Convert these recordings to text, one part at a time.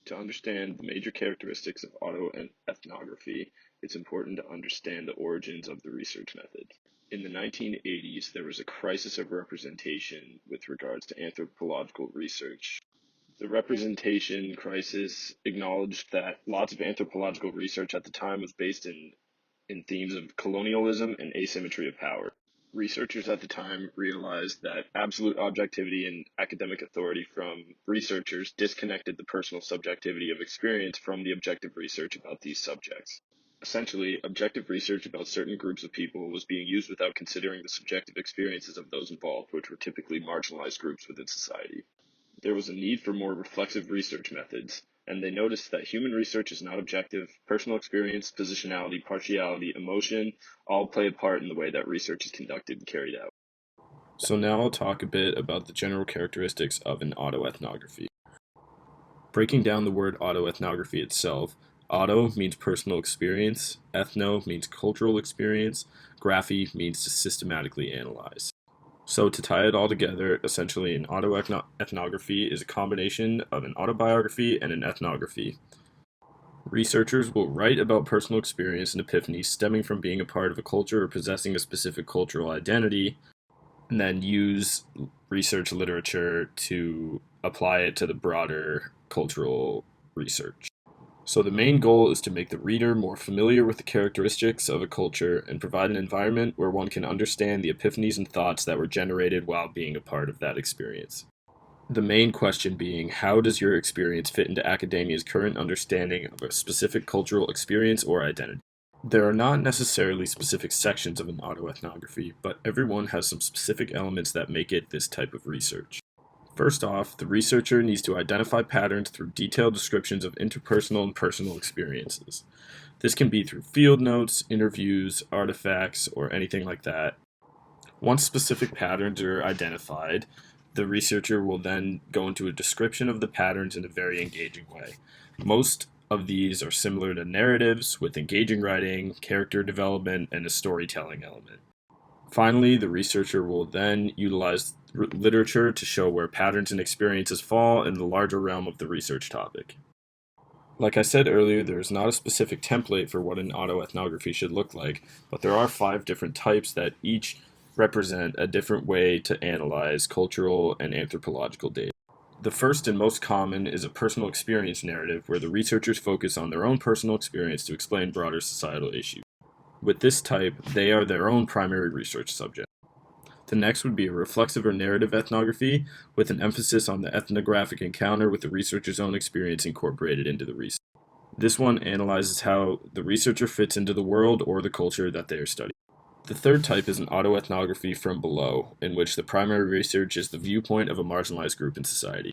To understand the major characteristics of autoethnography, it's important to understand the origins of the research method. In the 1980s, there was a crisis of representation with regards to anthropological research. The representation crisis acknowledged that lots of anthropological research at the time was based in themes of colonialism and asymmetry of power. Researchers at the time realized that absolute objectivity and academic authority from researchers disconnected the personal subjectivity of experience from the objective research about these subjects. Essentially, objective research about certain groups of people was being used without considering the subjective experiences of those involved, which were typically marginalized groups within society. There was a need for more reflexive research methods, and they noticed that human research is not objective. Personal experience, positionality, partiality, emotion all play a part in the way that research is conducted and carried out. So now I'll talk a bit about the general characteristics of an autoethnography. Breaking down the word autoethnography itself, auto means personal experience, ethno means cultural experience, graphy means to systematically analyze. So to tie it all together, essentially an autoethnography is a combination of an autobiography and an ethnography. Researchers will write about personal experience and epiphanies stemming from being a part of a culture or possessing a specific cultural identity, and then use research literature to apply it to the broader cultural research. So the main goal is to make the reader more familiar with the characteristics of a culture and provide an environment where one can understand the epiphanies and thoughts that were generated while being a part of that experience. The main question being, how does your experience fit into academia's current understanding of a specific cultural experience or identity? There are not necessarily specific sections of an autoethnography, but everyone has some specific elements that make it this type of research. First off, the researcher needs to identify patterns through detailed descriptions of interpersonal and personal experiences. This can be through field notes, interviews, artifacts, or anything like that. Once specific patterns are identified, the researcher will then go into a description of the patterns in a very engaging way. Most of these are similar to narratives with engaging writing, character development, and a storytelling element. Finally, the researcher will then utilize literature to show where patterns and experiences fall in the larger realm of the research topic. Like I said earlier, there is not a specific template for what an autoethnography should look like, but there are 5 different types that each represent a different way to analyze cultural and anthropological data. The first and most common is a personal experience narrative, where the researchers focus on their own personal experience to explain broader societal issues. With this type, they are their own primary research subject. The next would be a reflexive or narrative ethnography, with an emphasis on the ethnographic encounter with the researcher's own experience incorporated into the research. This one analyzes how the researcher fits into the world or the culture that they are studying. The third type is an autoethnography from below, in which the primary research is the viewpoint of a marginalized group in society.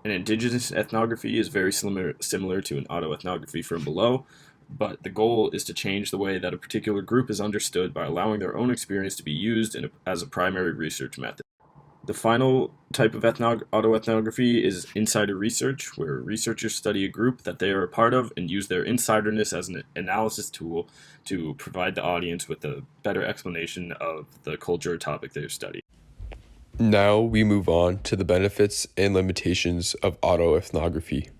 An indigenous ethnography is very similar to an autoethnography from below, but the goal is to change the way that a particular group is understood by allowing their own experience to be used as a primary research method. The final type of autoethnography is insider research, where researchers study a group that they are a part of and use their insiderness as an analysis tool to provide the audience with a better explanation of the culture or topic they're studying. Now we move on to the benefits and limitations of autoethnography.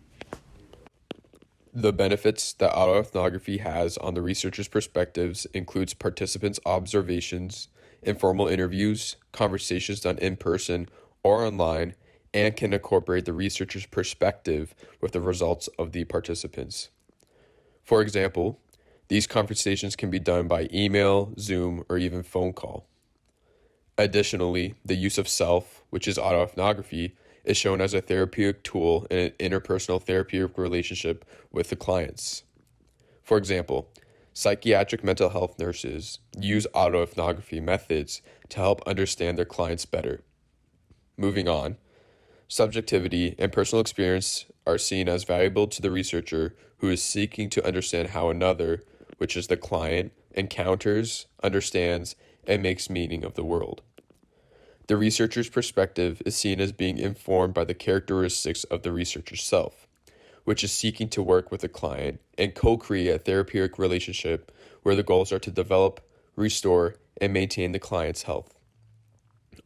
The benefits that autoethnography has on the researcher's perspectives includes participants' observations, informal interviews, conversations done in person or online, and can incorporate the researcher's perspective with the results of the participants. For example, these conversations can be done by email, Zoom, or even phone call. Additionally, the use of self, which is autoethnography, is shown as a therapeutic tool in an interpersonal therapeutic relationship with the clients. For example, psychiatric mental health nurses use autoethnography methods to help understand their clients better. Moving on, subjectivity and personal experience are seen as valuable to the researcher who is seeking to understand how another, which is the client, encounters, understands, and makes meaning of the world. The researcher's perspective is seen as being informed by the characteristics of the researcher's self, which is seeking to work with the client and co-create a therapeutic relationship where the goals are to develop, restore, and maintain the client's health.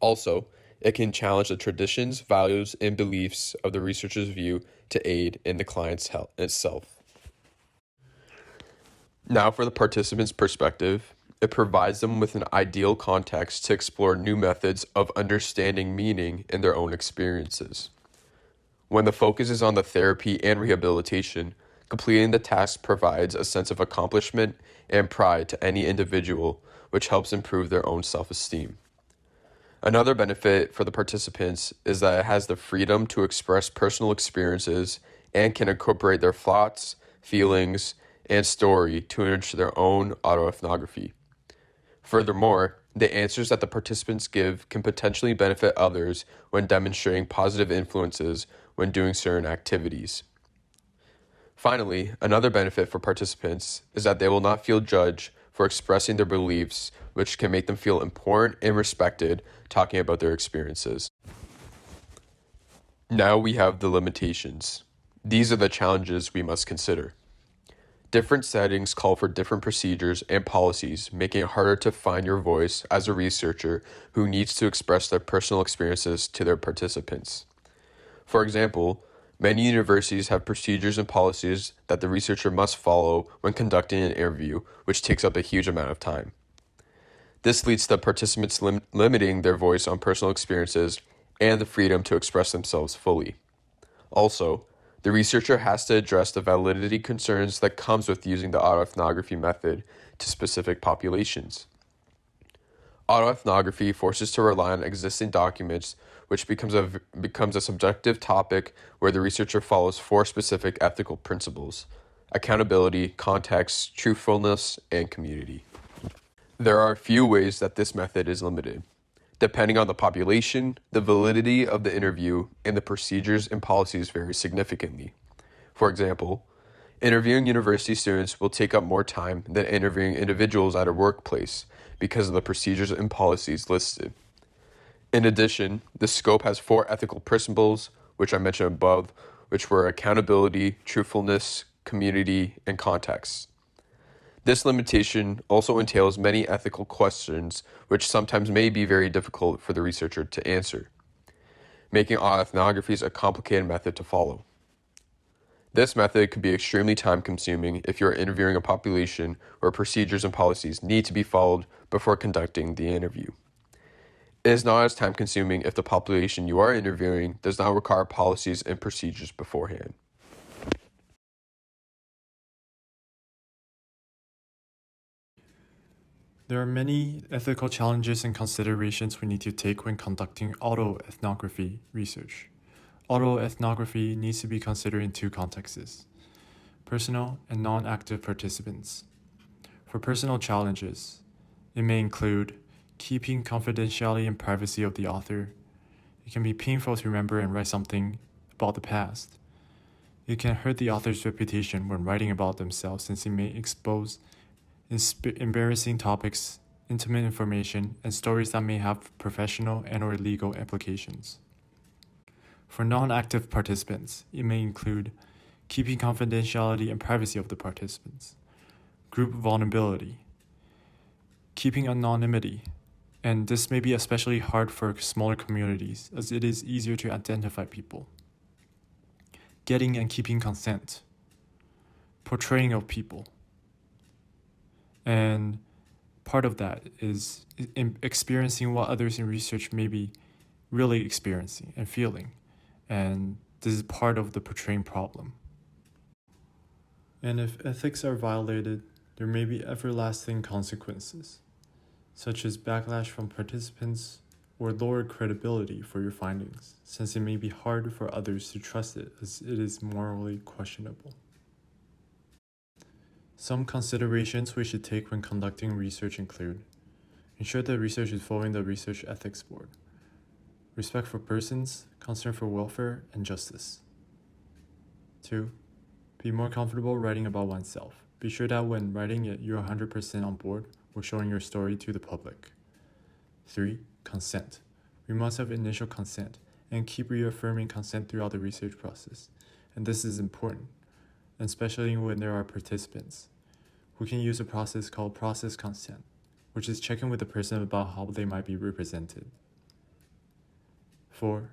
Also, It can challenge the traditions, values, and beliefs of the researcher's view to aid in the client's health itself. Now for the participant's perspective, it provides them with an ideal context to explore new methods of understanding meaning in their own experiences. When the focus is on the therapy and rehabilitation, completing the task provides a sense of accomplishment and pride to any individual, which helps improve their own self-esteem. Another benefit for the participants is that it has the freedom to express personal experiences and can incorporate their thoughts, feelings, and story to enrich their own autoethnography. Furthermore, the answers that the participants give can potentially benefit others when demonstrating positive influences when doing certain activities. Finally, another benefit for participants is that they will not feel judged for expressing their beliefs, which can make them feel important and respected talking about their experiences. Now we have the limitations. These are the challenges we must consider. Different settings call for different procedures and policies, making it harder to find your voice as a researcher who needs to express their personal experiences to their participants. For example, many universities have procedures and policies that the researcher must follow when conducting an interview, which takes up a huge amount of time. This leads to participants limiting their voice on personal experiences and the freedom to express themselves fully. Also, the researcher has to address the validity concerns that comes with using the autoethnography method to specific populations. Autoethnography forces to rely on existing documents, which becomes a subjective topic where the researcher follows 4 specific ethical principles: accountability, context, truthfulness, and community. There are a few ways that this method is limited. Depending on the population, the validity of the interview and the procedures and policies vary significantly. For example, interviewing university students will take up more time than interviewing individuals at a workplace because of the procedures and policies listed. In addition, the scope has 4 ethical principles, which I mentioned above, which were accountability, truthfulness, community, and context. This limitation also entails many ethical questions, which sometimes may be very difficult for the researcher to answer, making autoethnographies a complicated method to follow. This method could be extremely time-consuming if you're interviewing a population where procedures and policies need to be followed before conducting the interview. It is not as time-consuming if the population you are interviewing does not require policies and procedures beforehand. There are many ethical challenges and considerations we need to take when conducting autoethnography research. Autoethnography needs to be considered in 2 contexts: personal and non-active participants. For personal challenges, it may include keeping confidentiality and privacy of the author. It can be painful to remember and write something about the past. It can hurt the author's reputation when writing about themselves, since it may expose embarrassing topics, intimate information, and stories that may have professional and/or legal implications. For non-active participants, it may include keeping confidentiality and privacy of the participants, group vulnerability, keeping anonymity, and this may be especially hard for smaller communities as it is easier to identify people. Getting and keeping consent, portraying of people, and part of that is experiencing what others in research may be really experiencing and feeling. And this is part of the portraying problem. And if ethics are violated, there may be everlasting consequences, such as backlash from participants or lower credibility for your findings, since it may be hard for others to trust it as it is morally questionable. Some considerations we should take when conducting research include: ensure that research is following the Research Ethics Board, respect for persons, concern for welfare, and justice. 2. Be more comfortable writing about oneself. Be sure that when writing it, you're 100% on board with showing your story to the public. 3. Consent. We must have initial consent and keep reaffirming consent throughout the research process. And this is important, especially when there are participants. We can use a process called process consent, which is checking with the person about how they might be represented. 4.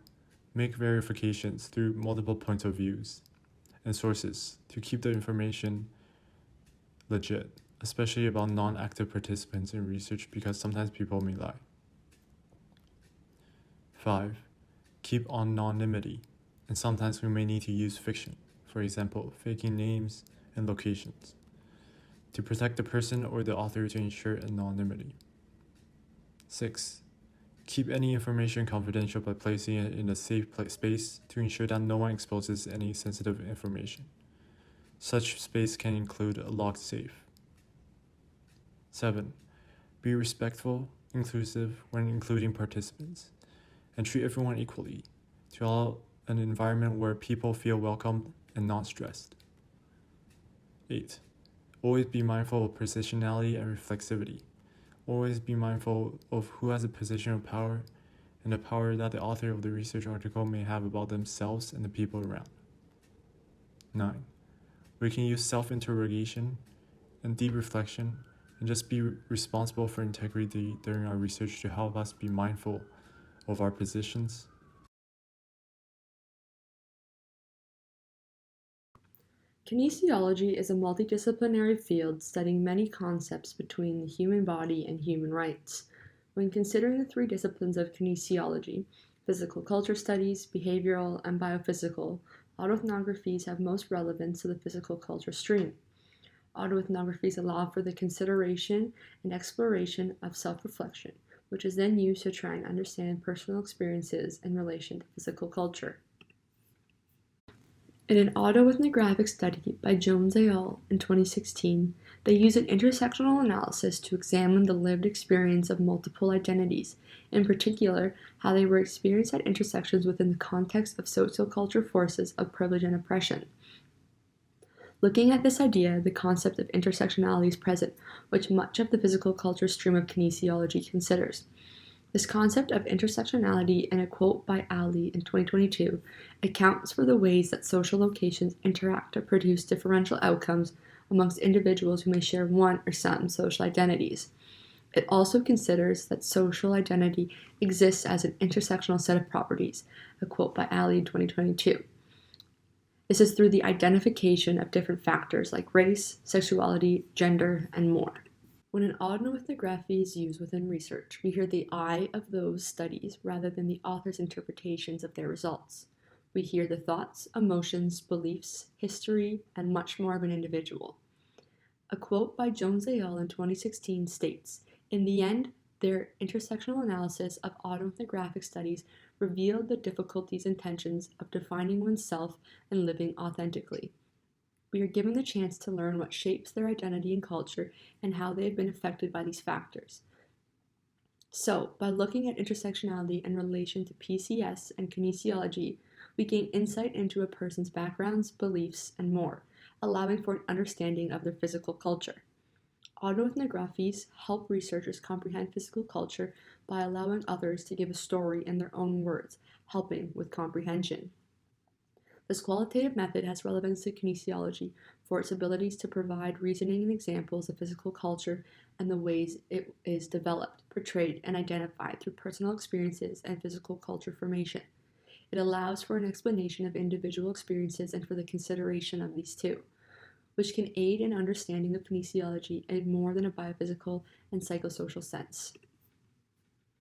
Make verifications through multiple points of views and sources to keep the information legit, especially about non-active participants in research because sometimes people may lie. 5. Keep anonymity, and sometimes we may need to use fiction, for example, faking names and locations, to protect the person or the author to ensure anonymity. 6. Keep any information confidential by placing it in a safe space to ensure that no one exposes any sensitive information. Such space can include a locked safe. 7. Be respectful, inclusive when including participants, and treat everyone equally to allow an environment where people feel welcome and not stressed. 8. Always be mindful of positionality and reflexivity. Always be mindful of who has a position of power and the power that the author of the research article may have about themselves and the people around. 9. We can use self-interrogation and deep reflection and just be responsible for integrity during our research to help us be mindful of our positions. Kinesiology is a multidisciplinary field studying many concepts between the human body and human rights. When considering the three disciplines of kinesiology, physical culture studies, behavioral, and biophysical, autoethnographies have most relevance to the physical culture stream. Autoethnographies allow for the consideration and exploration of self-reflection, which is then used to try and understand personal experiences in relation to physical culture. In an autoethnographic study by Jones et al. In 2016, they used an intersectional analysis to examine the lived experience of multiple identities, in particular, how they were experienced at intersections within the context of sociocultural forces of privilege and oppression. Looking at this idea, the concept of intersectionality is present, which much of the physical culture stream of kinesiology considers. This concept of intersectionality, in a quote by Ali in 2022, accounts for the ways that social locations interact to produce differential outcomes amongst individuals who may share one or some social identities. It also considers that social identity exists as an intersectional set of properties, a quote by Ali in 2022. This is through the identification of different factors like race, sexuality, gender, and more. When an autoethnography is used within research, we hear the I of those studies rather than the author's interpretations of their results. We hear the thoughts, emotions, beliefs, history, and much more of an individual. A quote by Jones et al. In 2016 states, "In the end, their intersectional analysis of autoethnographic studies revealed the difficulties and tensions of defining oneself and living authentically. We are given the chance to learn what shapes their identity and culture and how they have been affected by these factors. So, by looking at intersectionality in relation to PCS and kinesiology, we gain insight into a person's backgrounds, beliefs, and more, allowing for an understanding of their physical culture. Autoethnographies help researchers comprehend physical culture by allowing others to give a story in their own words, helping with comprehension. This qualitative method has relevance to kinesiology for its abilities to provide reasoning and examples of physical culture and the ways it is developed, portrayed, and identified through personal experiences and physical culture formation. It allows for an explanation of individual experiences and for the consideration of these two, which can aid in understanding of kinesiology in more than a biophysical and psychosocial sense.